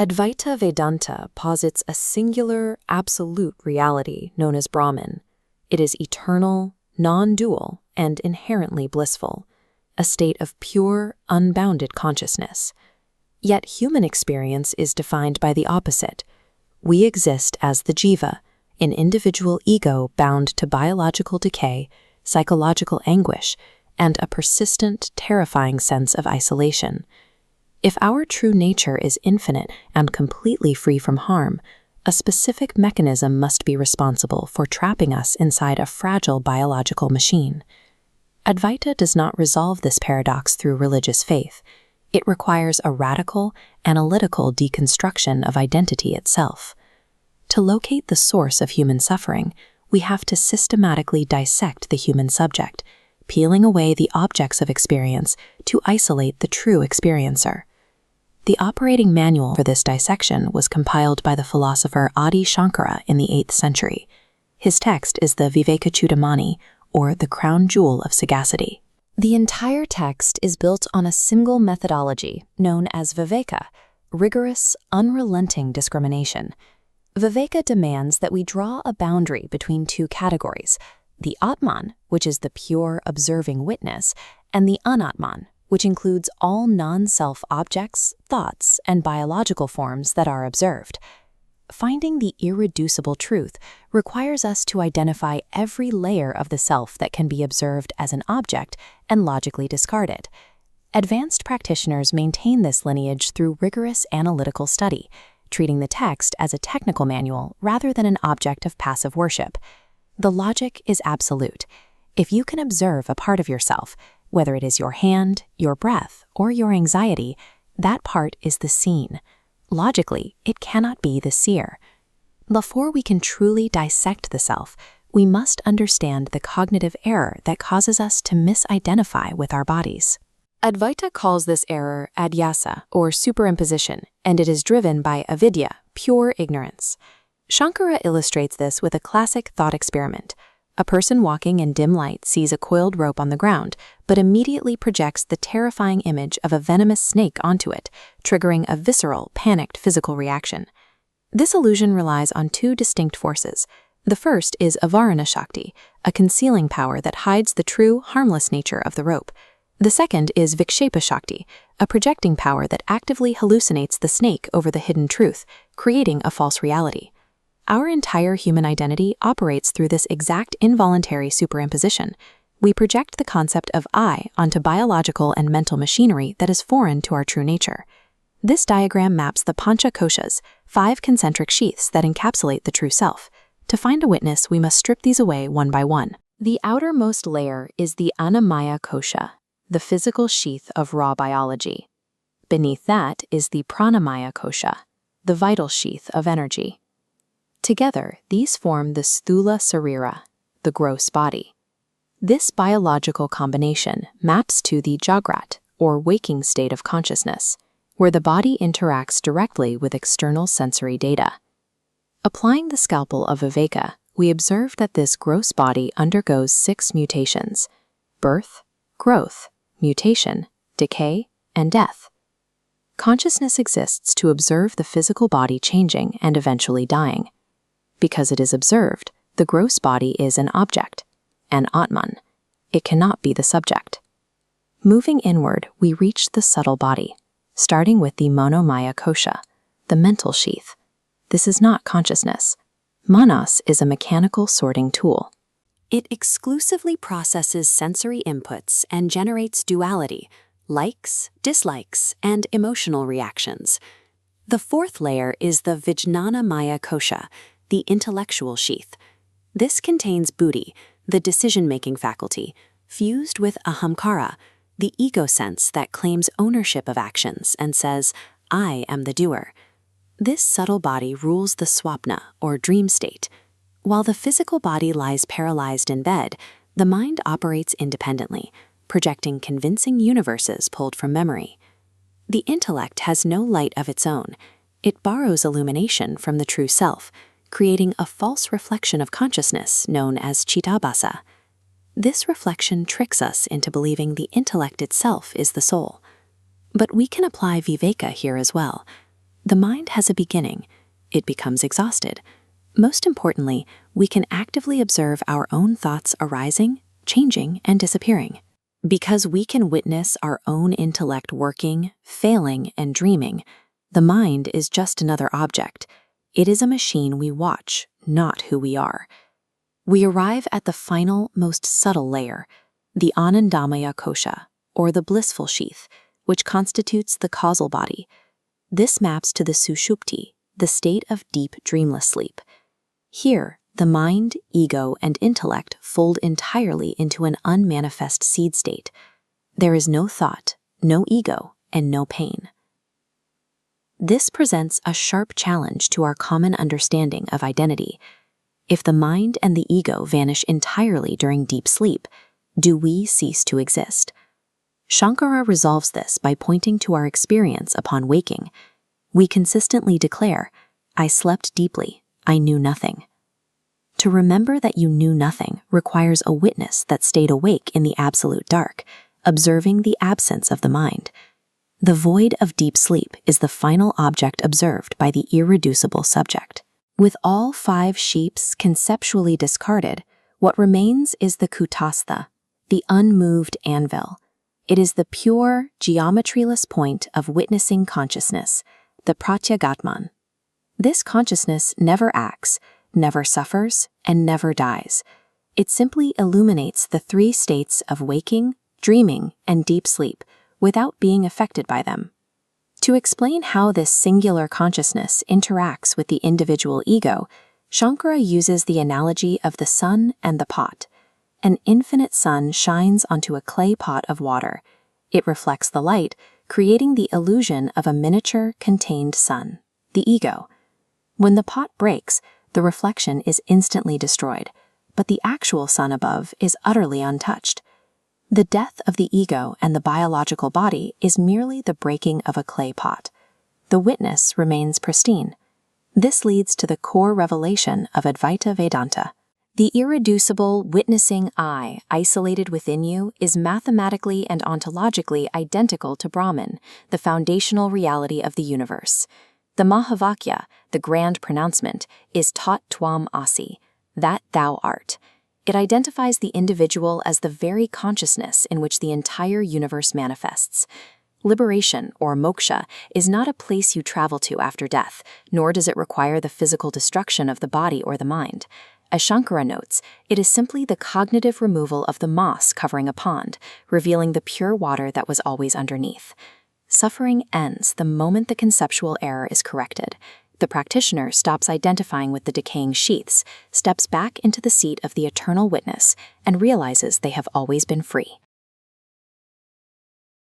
Advaita Vedanta posits a singular, absolute reality known as Brahman. It is eternal, non-dual, and inherently blissful, a state of pure, unbounded consciousness. Yet human experience is defined by the opposite. We exist as the jiva, an individual ego bound to biological decay, psychological anguish, and a persistent, terrifying sense of isolation. If our true nature is infinite and completely free from harm, a specific mechanism must be responsible for trapping us inside a fragile biological machine. Advaita does not resolve this paradox through religious faith. It requires a radical, analytical deconstruction of identity itself. To locate the source of human suffering, we have to systematically dissect the human subject, peeling away the objects of experience to isolate the true experiencer. The operating manual for this dissection was compiled by the philosopher Adi Shankara in the 8th century. His text is the Vivekachudamani, or the crown jewel of sagacity. The entire text is built on a single methodology known as Viveka, rigorous, unrelenting discrimination. Viveka demands that we draw a boundary between two categories, the Atman, which is the pure, observing witness, and the Anatman, which includes all non-self objects, thoughts, and biological forms that are observed. Finding the irreducible truth requires us to identify every layer of the self that can be observed as an object and logically discarded. Advanced practitioners maintain this lineage through rigorous analytical study, treating the text as a technical manual rather than an object of passive worship. The logic is absolute. If you can observe a part of yourself, whether it is your hand, your breath, or your anxiety, that part is the seen. Logically, it cannot be the seer. Before we can truly dissect the self, we must understand the cognitive error that causes us to misidentify with our bodies. Advaita calls this error adhyasa, or superimposition, and it is driven by avidya, pure ignorance. Shankara illustrates this with a classic thought experiment. A person walking in dim light sees a coiled rope on the ground, but immediately projects the terrifying image of a venomous snake onto it, triggering a visceral, panicked physical reaction. This illusion relies on two distinct forces. The first is avarana shakti, a concealing power that hides the true, harmless nature of the rope. The second is vikshepa shakti, a projecting power that actively hallucinates the snake over the hidden truth, creating a false reality. Our entire human identity operates through this exact involuntary superimposition. We project the concept of I onto biological and mental machinery that is foreign to our true nature. This diagram maps the pancha koshas, 5 concentric sheaths that encapsulate the true self. To find a witness, we must strip these away one by one. The outermost layer is the annamaya kosha, the physical sheath of raw biology. Beneath that is the pranamaya kosha, the vital sheath of energy. Together, these form the sthula sarira, the gross body. This biological combination maps to the jagrat, or waking state of consciousness, where the body interacts directly with external sensory data. Applying the scalpel of Viveka, we observe that this gross body undergoes 6 mutations: birth, growth, mutation, decay, and death. Consciousness exists to observe the physical body changing and eventually dying. Because it is observed, the gross body is an object, an Atman. It cannot be the subject. Moving inward, we reach the subtle body, starting with the monomaya kosha, the mental sheath. This is not consciousness. Manas is a mechanical sorting tool. It exclusively processes sensory inputs and generates duality, likes, dislikes, and emotional reactions. The 4th layer is the vijnanamaya kosha, the intellectual sheath. This contains buddhi, the decision-making faculty, fused with ahamkara, the ego sense that claims ownership of actions and says, I am the doer. This subtle body rules the swapna, or dream state. While the physical body lies paralyzed in bed, the mind operates independently, projecting convincing universes pulled from memory. The intellect has no light of its own. It borrows illumination from the true self, creating a false reflection of consciousness known as chitabhasa. This reflection tricks us into believing the intellect itself is the soul. But we can apply viveka here as well. The mind has a beginning. It becomes exhausted. Most importantly, we can actively observe our own thoughts arising, changing, and disappearing. Because we can witness our own intellect working, failing, and dreaming, the mind is just another object. It is a machine we watch, not who we are. We arrive at the final, most subtle layer, the Anandamaya kosha, or the blissful sheath, which constitutes the causal body. This maps to the sushupti, the state of deep dreamless sleep. Here, the mind, ego, and intellect fold entirely into an unmanifest seed state. There is no thought, no ego, and no pain. This presents a sharp challenge to our common understanding of identity. If the mind and the ego vanish entirely during deep sleep, do we cease to exist? Shankara resolves this by pointing to our experience upon waking. We consistently declare, "I slept deeply, I knew nothing." To remember that you knew nothing requires a witness that stayed awake in the absolute dark, observing the absence of the mind. The void of deep sleep is the final object observed by the irreducible subject. With all 5 sheeps conceptually discarded, what remains is the kutastha, the unmoved anvil. It is the pure, geometryless point of witnessing consciousness, the pratyagatman. This consciousness never acts, never suffers, and never dies. It simply illuminates the 3 states of waking, dreaming, and deep sleep without being affected by them. To explain how this singular consciousness interacts with the individual ego, Shankara uses the analogy of the sun and the pot. An infinite sun shines onto a clay pot of water. It reflects the light, creating the illusion of a miniature contained sun, the ego. When the pot breaks, the reflection is instantly destroyed, but the actual sun above is utterly untouched. The death of the ego and the biological body is merely the breaking of a clay pot. The witness remains pristine. This leads to the core revelation of Advaita Vedanta. The irreducible, witnessing I, isolated within you, is mathematically and ontologically identical to Brahman, the foundational reality of the universe. The Mahavakya, the grand pronouncement, is Tat Tvam Asi, that thou art. It identifies the individual as the very consciousness in which the entire universe manifests. Liberation, or moksha, is not a place you travel to after death, nor does it require the physical destruction of the body or the mind. As Shankara notes, it is simply the cognitive removal of the moss covering a pond, revealing the pure water that was always underneath. Suffering ends the moment the conceptual error is corrected. The practitioner stops identifying with the decaying sheaths, steps back into the seat of the eternal witness, and realizes they have always been free.